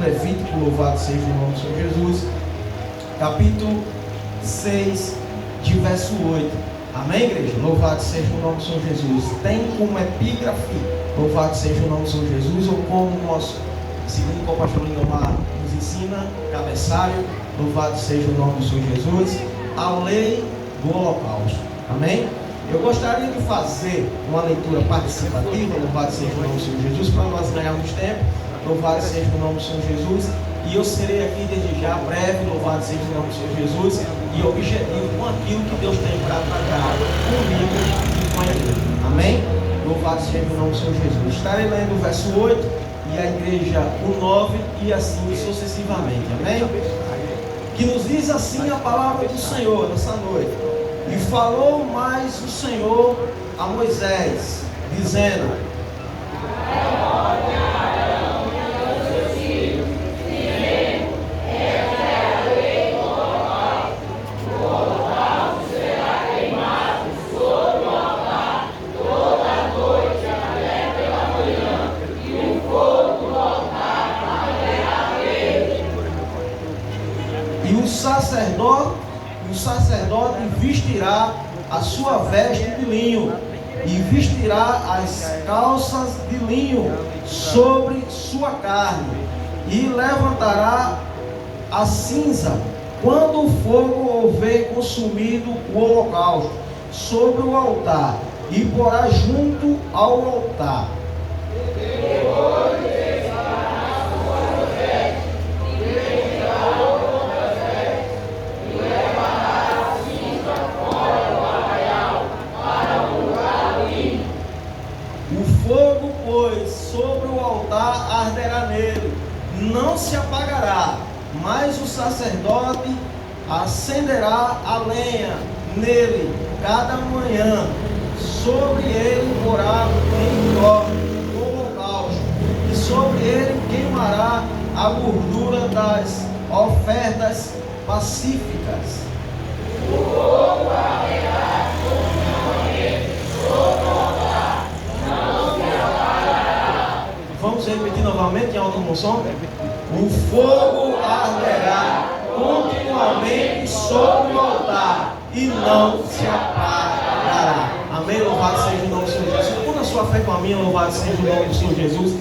Levítico, louvado seja o nome do Senhor Jesus, capítulo 6, de verso 8. Amém, igreja? Louvado seja o nome do Senhor Jesus. Tem como epígrafe, louvado seja o nome do Senhor Jesus, ou como o nosso segundo pastor Lindomar nos ensina, cabeçalho, louvado seja o nome do Senhor Jesus, a lei do holocausto. Amém? Eu gostaria de fazer uma leitura participativa, louvado seja o nome do Senhor Jesus, para nós ganharmos tempo, louvado seja o nome do Senhor Jesus, e eu serei aqui desde já breve, louvado seja o nome do Senhor Jesus, e objetivo com aquilo que Deus tem para tratar comigo e com a igreja. Amém? Louvado seja o nome do Senhor Jesus. Estarei lendo o verso 8 e a igreja o 9 e assim sucessivamente. Amém? Que nos diz assim a palavra do Senhor nessa noite. E falou mais o Senhor a Moisés, dizendo: o sacerdote vestirá a sua veste de linho e vestirá as calças de linho sobre sua carne e levantará a cinza quando o fogo houver consumido o holocausto sobre o altar e porá junto ao altar. Sobre o altar arderá nele, não se apagará, mas o sacerdote acenderá a lenha nele cada manhã, sobre ele porá em o holocausto, e sobre ele queimará a gordura das ofertas pacíficas. O fogo arderá continuamente sobre o altar, não se apagará. Vamos repetir novamente em alto bom som? O fogo arderá continuamente sobre o altar e não se apagará. Amém? Louvado seja o nome do Senhor Jesus. Por a sua fé com a minha, louvado seja o nome do Senhor Jesus.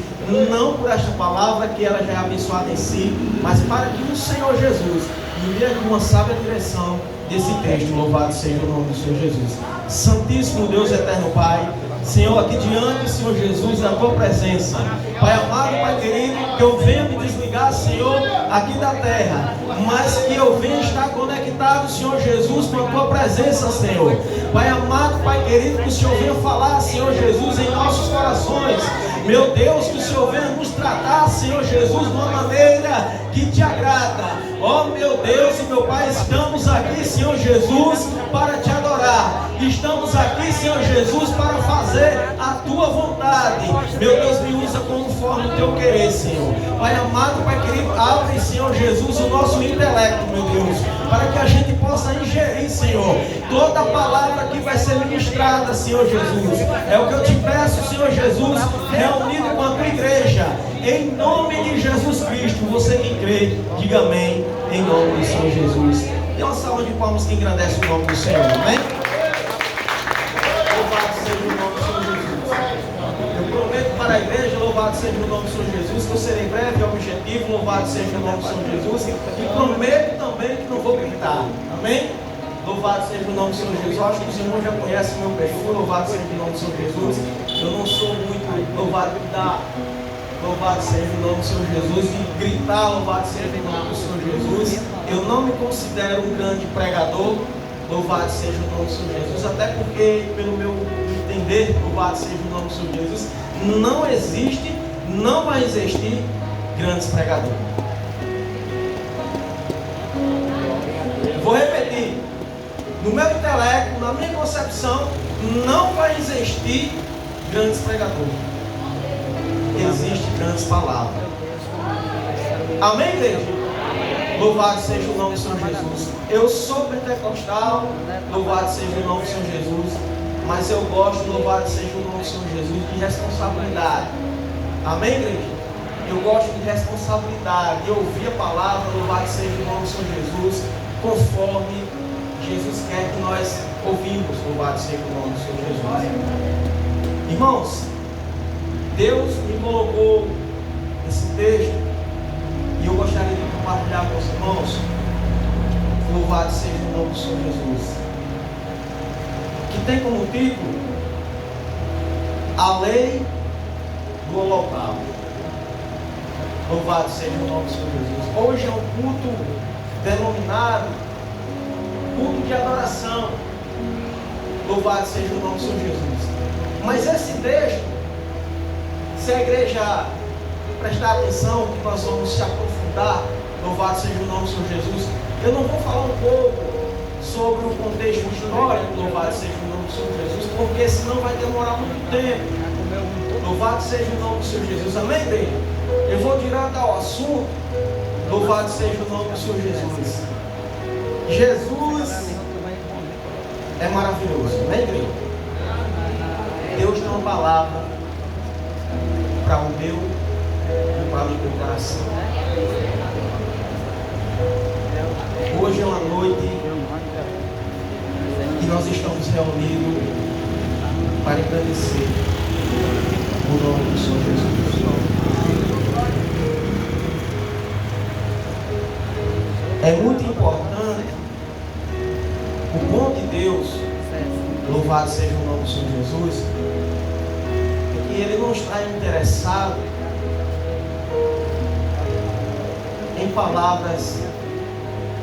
Não por esta palavra que ela já é abençoada em si, mas para que o Senhor Jesus me dê uma sábia direção desse texto. Louvado seja o nome do Senhor Jesus. Santíssimo Deus, eterno Pai, Senhor, aqui diante, Senhor Jesus, na tua presença, Pai amado, Pai querido, que eu venha me desligar, Senhor, aqui da terra, mas que eu venha estar conectado, Senhor Jesus, com a tua presença, Senhor. Pai amado, Pai querido, que o Senhor venha falar, Senhor Jesus, em nossos corações. Meu Deus, que o Senhor venha nos tratar, Senhor Jesus, de uma maneira que te agrada. Ó meu Deus e meu Pai, estamos aqui, Senhor Jesus, para te adorar. Estamos aqui, Senhor Jesus, para fazer a tua vontade. Meu Deus, me usa conforme o teu querer, Senhor. Pai amado, Pai querido, abre, Senhor Jesus, o nosso intelecto, meu Deus, para que a gente possa ingerir, Senhor, toda a palavra que vai ser ministrada, Senhor Jesus. É o que eu te peço, Senhor Jesus, reunido com a tua igreja, em nome de Jesus Cristo. Você que crê, diga amém, em nome do Senhor Jesus. Dê uma salva de palmas que engrandece o nome do Senhor, amém? Louvado seja o nome do Senhor Jesus. Eu prometo para a igreja, louvado seja o nome do Senhor Jesus, que eu serei breve e objetivo, louvado seja o nome do Senhor Jesus, e prometo também que não vou gritar, amém? Louvado seja o nome do Senhor Jesus. Eu acho que os irmãos já conhecem o meu perfil, louvado seja o nome do Senhor Jesus. Eu não sou muito louvado de dar, louvado seja o nome do Senhor Jesus, de gritar, louvado seja o nome do Senhor Jesus. Eu não me considero um grande pregador, louvado seja o nome do Senhor Jesus, até porque, pelo meu entender, louvado seja o nome do Senhor Jesus, não existe, não vai existir grandes pregadores. Vou repetir. No meu intelecto, na minha concepção, não vai existir grandes pregadores. Existem grandes palavras. Amém, igreja? Amém. Louvado seja o nome do Senhor Jesus. Eu sou pentecostal, louvado seja o nome do Senhor Jesus. Mas eu gosto, louvado seja o nome do Senhor Jesus, de responsabilidade. Amém, igreja? Eu gosto de responsabilidade, de ouvir a palavra, louvado seja o nome do Senhor Jesus, conforme Jesus quer que nós ouvimos, louvado seja o nome do Senhor Jesus. Irmãos, Deus me colocou nesse texto e eu gostaria de compartilhar com os irmãos, louvado seja o nome do Senhor Jesus, que tem como título a lei do holocausto. Louvado seja o nome do Senhor Jesus. Hoje é um culto denominado culto de adoração. Louvado seja o nome do Senhor Jesus. Mas esse texto, se a igreja prestar atenção, que nós vamos se aprofundar, louvado seja o nome do Senhor Jesus, eu não vou falar um pouco sobre o contexto histórico, louvado seja o nome do Senhor Jesus, porque senão vai demorar muito tempo. Louvado seja o nome do Senhor Jesus. Amém, igreja? Eu vou direto ao assunto. Louvado seja o nome do Senhor Jesus. Jesus é maravilhoso. Amém, igreja? Deus tem uma palavra para o meu e para o teu coração. Hoje é uma noite que nós estamos reunidos para agradecer o nome do Senhor Jesus. É muito importante o bom de Deus, louvado seja o nome do Senhor Jesus, é que Ele não está interessado em palavras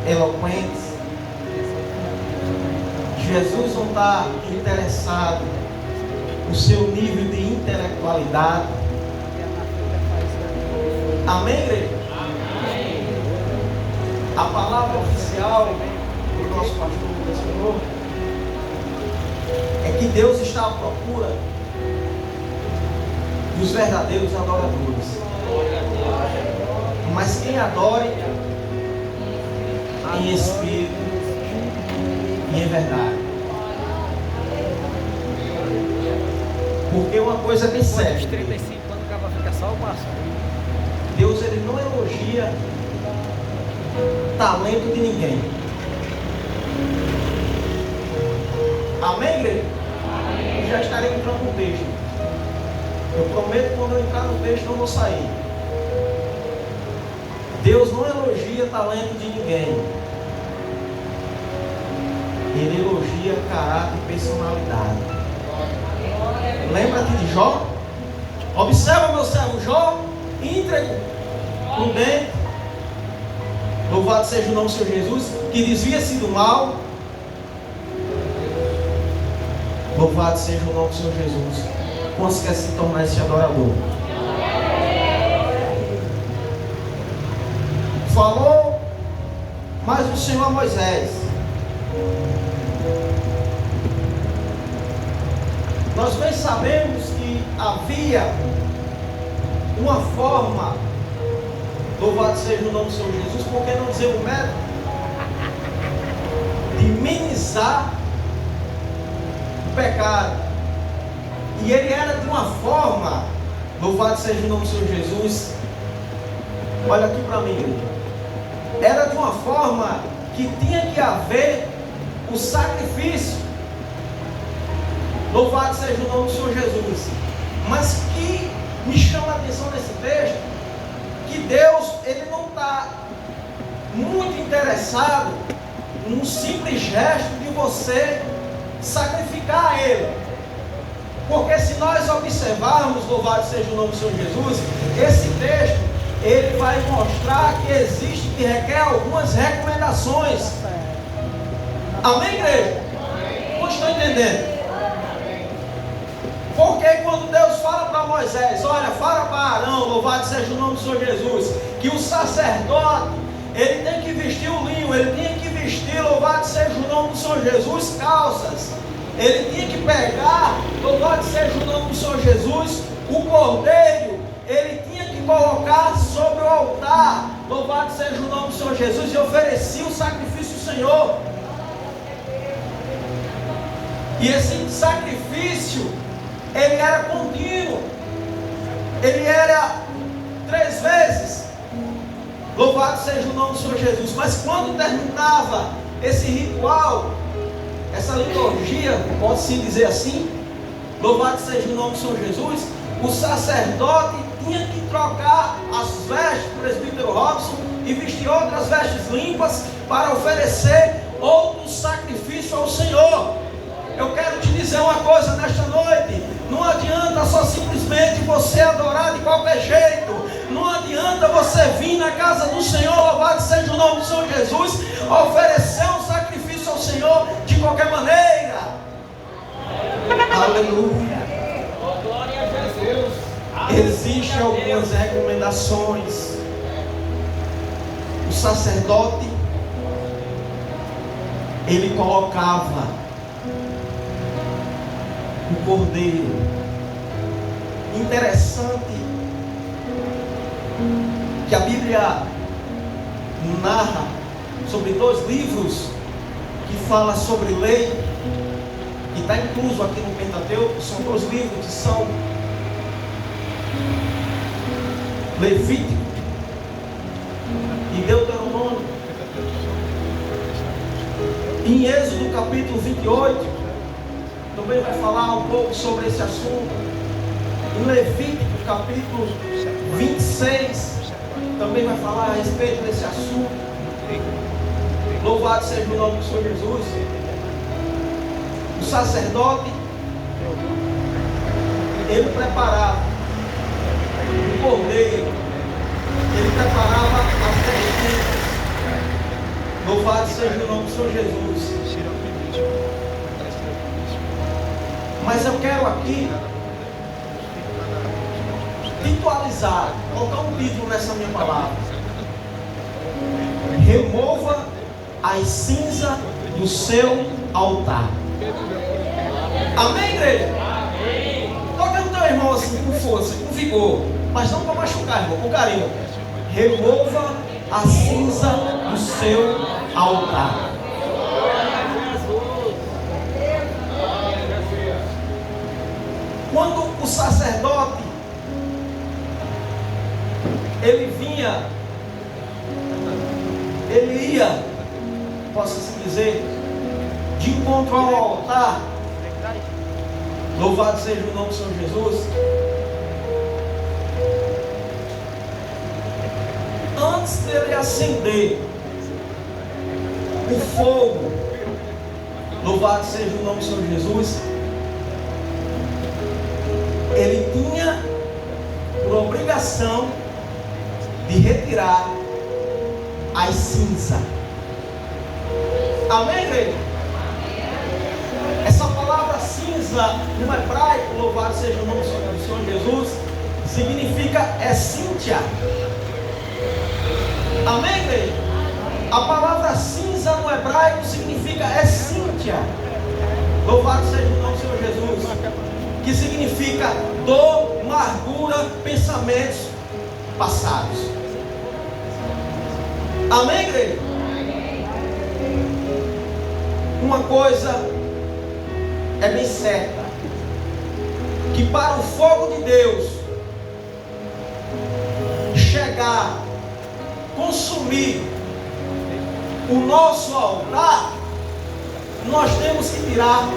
eloquentes. Jesus não está interessado no seu nível de intelectualidade. Amém, igreja? Amém. A palavra oficial do nosso pastor do Senhor é que Deus está à procura dos verdadeiros adoradores. Mas quem adore em espírito e em verdade. Porque uma coisa bem séria, Deus ele não elogia talento de ninguém. Amém, igreja? Amém. Já estarei entrando no texto. Eu prometo que quando eu entrar no texto não vou sair. Deus não elogia talento de ninguém. Ele elogia caráter e personalidade. Lembra-te de Jó? Observa, meu servo Jó, íntegro, prudente, louvado seja o nome do Senhor Jesus, que desvia-se do mal. Louvado seja o nome do Senhor Jesus. Quantos quer se tornar esse adorador? Falou mais o Senhor a Moisés: nós bem sabemos que havia uma forma, louvado seja o nome do Senhor Jesus, por que não dizer o método, de minimizar o pecado. E ele era de uma forma, louvado seja o nome do Senhor Jesus, olha aqui para mim, era de uma forma que tinha que haver o sacrifício. Louvado seja o nome do Senhor Jesus. Mas que me chama a atenção nesse texto, que Deus ele não está muito interessado num simples gesto de você sacrificar a Ele. Porque se nós observarmos, louvado seja o nome do Senhor Jesus, esse texto ele vai mostrar que existe, que requer algumas recomendações. Amém, igreja? Não estou entendendo. Porque quando Deus fala para Moisés, olha, fala para Arão, louvado seja o nome do Senhor Jesus, que o sacerdote, ele tem que vestir o linho, ele tinha que vestir, louvado seja o nome do Senhor Jesus, calças. Ele tinha que pegar, louvado seja o nome do Senhor Jesus, o cordeiro, ele tinha que colocar sobre o altar, louvado seja o nome do Senhor Jesus, e oferecia o sacrifício ao Senhor. E esse sacrifício, ele era contínuo, ele era 3 vezes. Louvado seja o nome do Senhor Jesus. Mas quando terminava esse ritual, essa liturgia, pode-se dizer assim, louvado seja o nome do Senhor Jesus, o sacerdote tinha que trocar as vestes do presbítero Robson e vestir outras vestes limpas para oferecer outro sacrifício ao Senhor. Eu quero te dizer uma coisa nesta noite: não adianta só simplesmente você adorar de qualquer jeito, não adianta você vir na casa do Senhor, louvado seja o nome do Senhor Jesus, oferecer um sacrifício ao Senhor de qualquer maneira. Aleluia. Glória a Jesus. Existem algumas recomendações. O sacerdote, ele colocava o cordeiro. Interessante que a Bíblia narra sobre 2 livros que falam sobre lei, que está incluso aqui no Pentateuco. São 2 livros que são Levítico e Deuteronômio. Em Êxodo capítulo 28 também vai falar um pouco sobre esse assunto. Em Levítico capítulo 26 também vai falar a respeito desse assunto. Louvado seja o nome do Senhor Jesus. O sacerdote, ele preparava o cordeiro, ele preparava as vestimentas. Louvado seja o nome do Senhor Jesus. Mas eu quero aqui titualizar, colocar um título nessa minha palavra: remova as cinzas do seu altar. Amém, igreja? Amém. Toca no teu irmão assim, com força, com vigor, mas não para machucar, irmão, com carinho. Remova a cinza do seu altar. Quando o sacerdote ele vinha, ele ia, posso assim dizer, de encontro ao altar, louvado seja o nome do Senhor Jesus. Antes dele acender o fogo, louvado seja o nome do Senhor Jesus, ele tinha por obrigação de retirar as cinzas. Amém, igreja? Essa palavra cinza no hebraico, louvado seja o nome do Senhor Jesus, significa essência. Amém, igreja? A palavra cinza no hebraico significa essência. Louvado seja o nome do Senhor Jesus, que significa dor, amargura, pensamentos passados. Amém, igreja? Uma coisa é bem certa, que para o fogo de Deus chegar, consumir o nosso altar, nós temos que tirar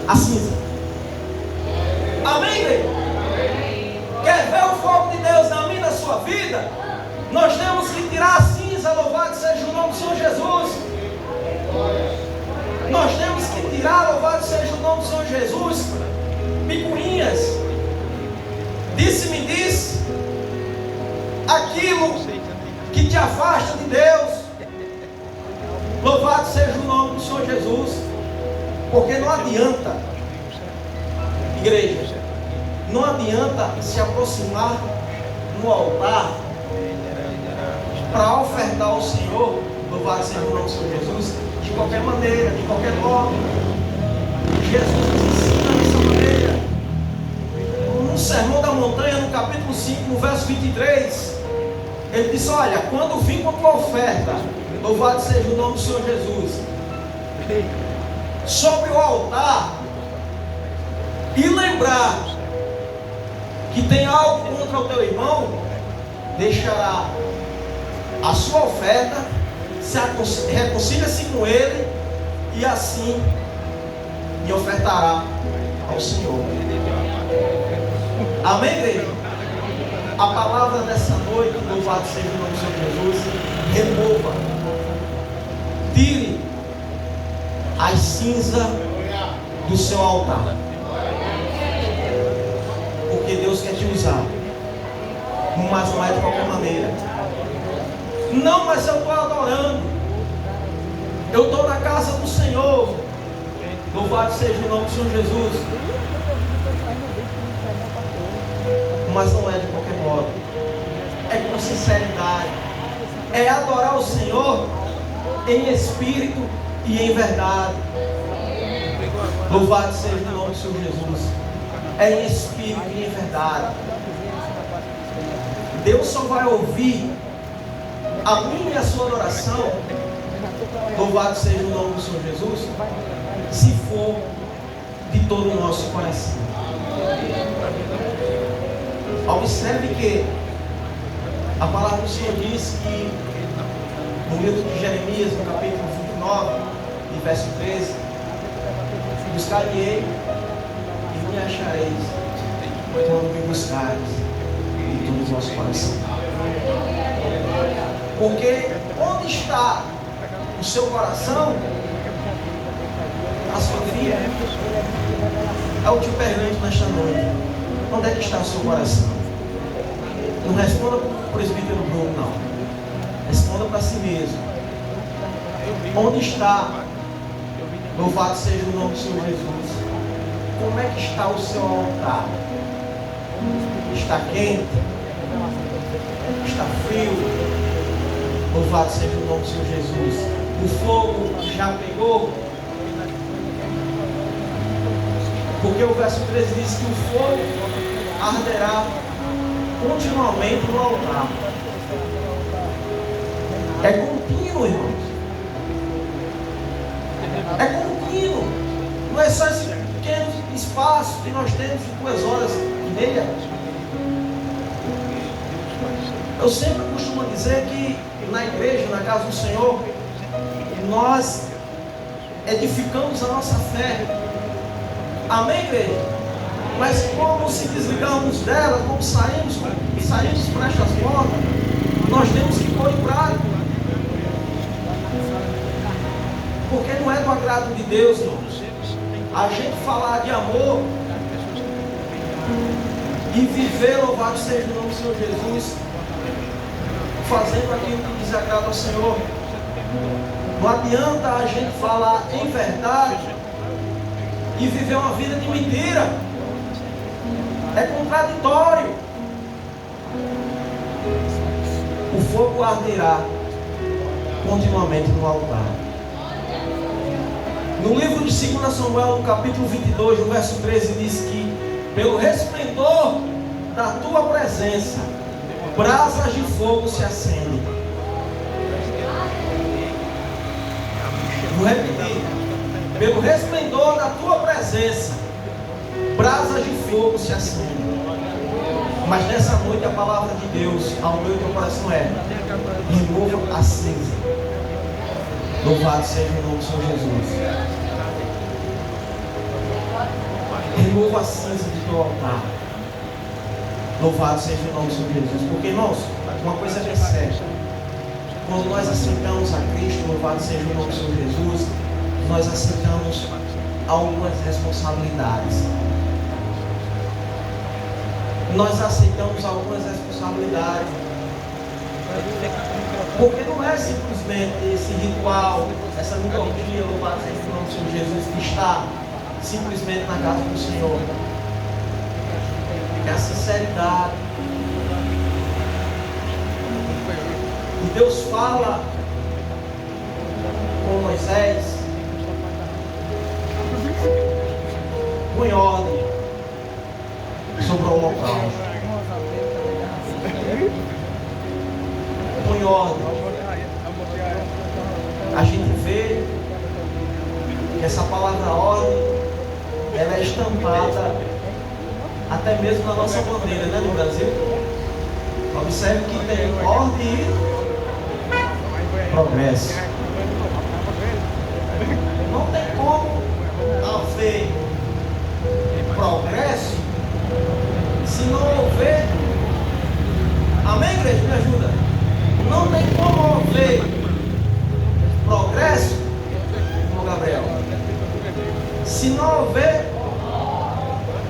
a cinza. Amém, igreja? Quer ver o fogo de Deus na minha e na sua vida? Nós temos que tirar a cinza, louvado seja o nome do Senhor Jesus. Nós temos que tirar, louvado seja o nome do Senhor Jesus, picuinhas, disse-me disse, aquilo que te afasta de Deus. Louvado seja o nome do Senhor Jesus. Porque não adianta, igreja, não adianta se aproximar no altar para ofertar ao Senhor, louvado seja o nome do Senhor Jesus, de qualquer maneira, de qualquer modo. Jesus nos ensina dessa maneira. No Sermão da Montanha, no capítulo 5, no verso 23, ele disse: olha, quando vim com a tua oferta, louvado seja o nome do Senhor Jesus, sobre o altar, e lembrar que tem algo contra o teu irmão, deixará a sua oferta, reconcilia-se com ele e assim lhe ofertará ao Senhor. Amém, igreja? A palavra dessa noite, louvado seja o nome do Senhor Jesus, remova, tire as cinzas do seu altar, porque Deus quer te usar, mas não é de qualquer maneira. Não, mas eu estou adorando, eu estou na casa do Senhor. Louvado seja o nome do Senhor Jesus. Mas não é de qualquer modo, é com sinceridade, é adorar o Senhor em espírito e em verdade. Louvado seja o nome do Senhor Jesus. É em espírito e em verdade. Deus só vai ouvir a minha e a sua adoração, louvado seja o nome do Senhor Jesus, se for de todo o nosso coração. Observe que a palavra do Senhor diz que no livro de Jeremias, no capítulo 29, e verso 13, buscar-me-ei e me achareis quando me buscareis de todo o vosso coração. Porque onde está o seu coração, a sua vida. Eu te pergunto nesta noite, onde é que está o seu coração? Não responda para o presbítero Bruno, não. Responda para si mesmo. Onde está? Louvado seja o nome do Senhor Jesus. Como é que está o seu altar? Está quente? Está frio? Louvado seja o nome do Senhor Jesus. O fogo já pegou? Porque o verso 13 diz que o fogo arderá continuamente no altar. É contínuo, irmãos. É contínuo. Não é só esse pequeno espaço que nós temos de 2h30. Eu sempre costumo dizer que na igreja, na casa do Senhor, nós edificamos a nossa fé. Amém, igreja? Mas como se desligamos dela, como saímos por estas portas, nós temos que pôr em prática. Porque não é do agrado de Deus, irmãos, a gente falar de amor e viver, louvado seja o nome do Senhor Jesus, fazendo aquilo que desagrada ao Senhor. Não adianta a gente falar em verdade e viver uma vida de mentira. É contraditório. O fogo arderá continuamente no altar. No livro de 2 Samuel, no capítulo 22, no verso 13, diz que pelo resplendor da tua presença, brasas de fogo se acendem. Vou repetir. Pelo resplendor da tua presença, brasas de fogo se acendem. Mas nessa noite a palavra de Deus ao meu e teu coração é: remova a cinza. Louvado seja o nome do Senhor Jesus. Remova a cinza do teu altar. Louvado seja o nome do Senhor Jesus. Porque, irmãos, uma coisa é bem certa: quando nós aceitamos a Cristo, louvado seja o nome do Senhor Jesus, nós aceitamos algumas responsabilidades. Nós aceitamos algumas responsabilidades. Porque não é simplesmente esse ritual, essa liturgia, louvado seja o nome do Senhor Jesus, que está simplesmente na casa do Senhor. É a sinceridade. E Deus fala com Moisés: põe ordem sobre o holocausto. Põe ordem. A gente vê que essa palavra ordem, ela é estampada até mesmo na nossa bandeira, né, no Brasil. Observe que tem ordem e progresso. Não tem como haver progresso se não houver. Amém, igreja? Me ajuda. Não tem como haver progresso, irmão Gabriel, se não houver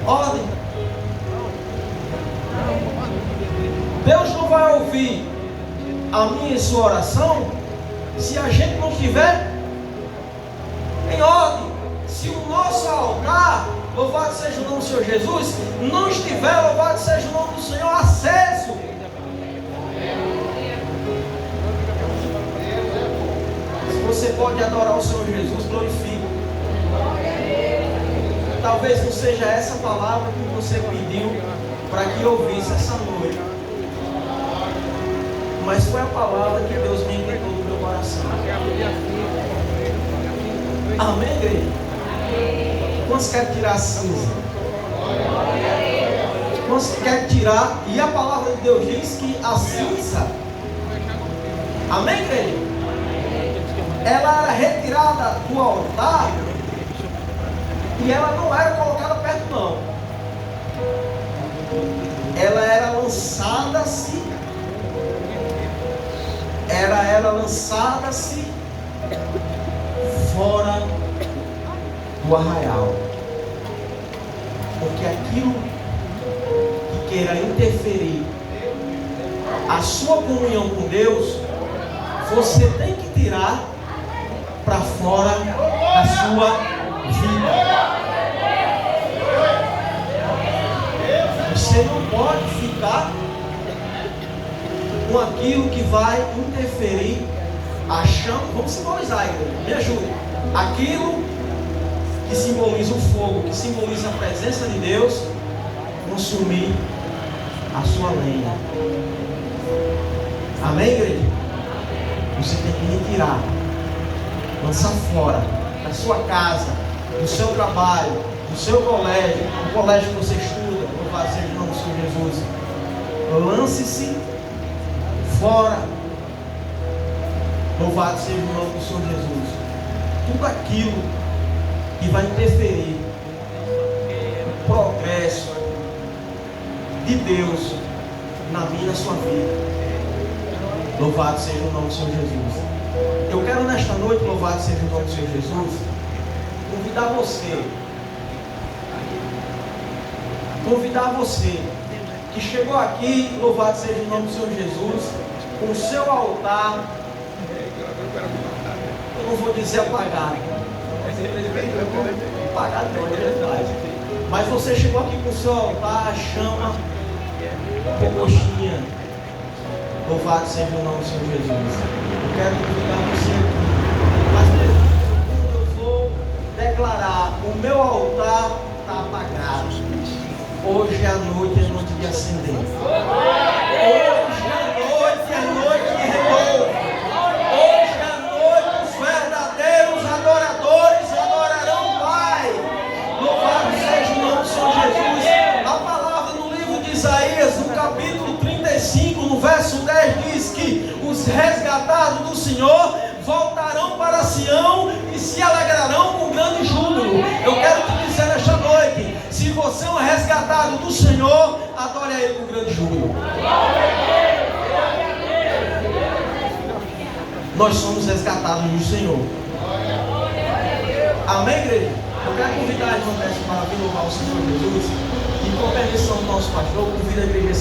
ordem. Deus não vai ouvir a minha e sua oração se a gente não estiver em ordem. Se o nosso altar, louvado seja o nome do Senhor Jesus, não estiver, louvado seja o nome do Senhor, aceso. Se você pode adorar o Senhor Jesus, glorifique. Talvez não seja essa palavra que você pediu para que eu ouvisse essa noite, mas foi a palavra que Deus me entregou no meu coração. Amém, igreja? Quantos querem tirar a cinza? Quantos querem tirar? E a palavra de Deus diz que a cinza, amém, igreja? Ela era retirada do altar e ela não era colocada perto, não. Ela era lançada-se. Era lançada-se fora do arraial. Porque aquilo que queira interferir a sua comunhão com Deus, você tem que tirar para fora da sua vida. Você não pode ficar com aquilo que vai interferir a chama. Vamos simbolizar, igreja. Me ajude. Aquilo que simboliza o fogo, que simboliza a presença de Deus, consumir a sua lenha. Amém, igreja? Você tem que retirar, lançar fora da sua casa, do seu trabalho, do seu colégio, do colégio que você estuda, louvado seja o nome do Senhor Jesus. Lance-se fora. Louvado seja o nome do Senhor Jesus. Tudo aquilo que vai interferir no progresso de Deus na minha e na sua vida. Louvado seja o nome do Senhor Jesus. Eu quero nesta noite, louvado seja o nome do Senhor Jesus, convidar você que chegou aqui, louvado seja o nome do Senhor Jesus, com o seu altar, eu não vou dizer apagado, apagado não, é verdade, mas você chegou aqui com o seu altar, a chama roxinha, louvado seja o nome do Senhor Jesus. Eu quero convidar você aqui, mas mesmo eu vou declarar, o meu altar está apagado. Hoje à noite é noite de acender. Hoje à noite é noite de renovo. Hoje à noite os verdadeiros adoradores adorarão o Pai. Louvado seja o nome do Senhor Jesus. A palavra no livro de Isaías, no capítulo 35, no verso 10, diz que os resgatados do Senhor voltarão para Sião e se alegrarão com grande júbilo. Eu quero te dizer nesta noite, se você é um resgatado do Senhor, adore a Ele com grande júbilo. Nós somos resgatados do Senhor. Amém, igreja? Eu quero convidar a irmã Bessa para vir louvar o Senhor Jesus. E com permissão do nosso pastor, convido a igreja a se